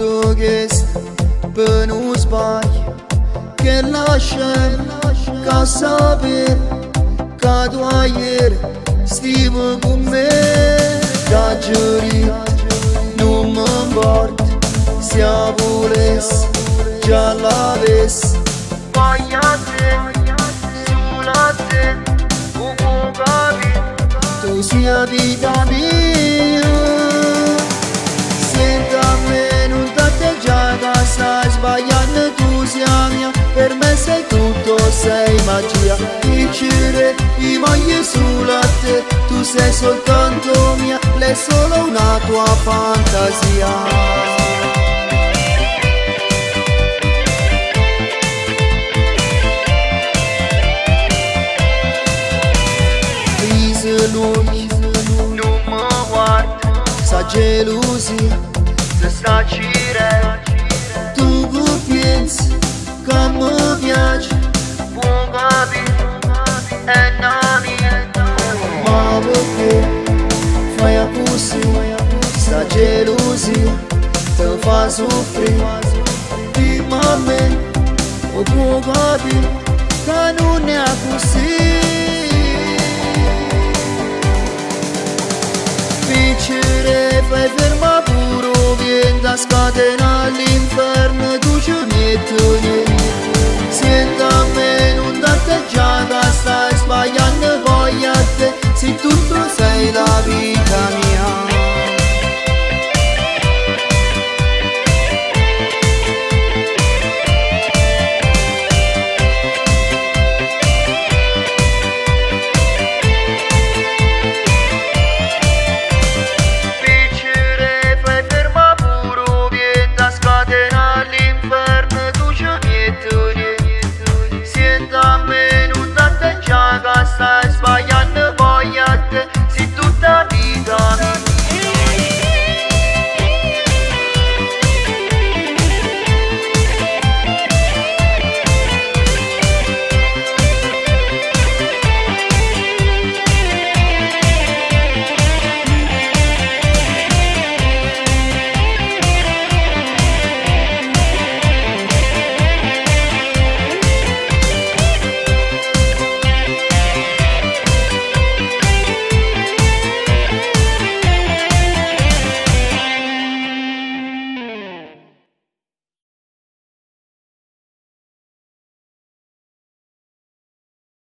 portughez pe nu sbagli che lasciami ca saper ca doaier stimă cu me ca giuri nu mă îmbart sia voles già la ves paiate sulate cu bugavi tu sia vita mia senta me non t'atteggiata stai sbagliando tu sia mia per me sei tutto sei magia dicere i maglie sulla te tu sei soltanto mia lei è solo una tua fantasia. L'occhi non mi guarda sa gelosia se stracire tu pensi che mi piace può capire è mia ma perché fai così sta gelosia te fa soffrire dimmi a me o può capire che non è così. Fai ferma pure, vieni da scatena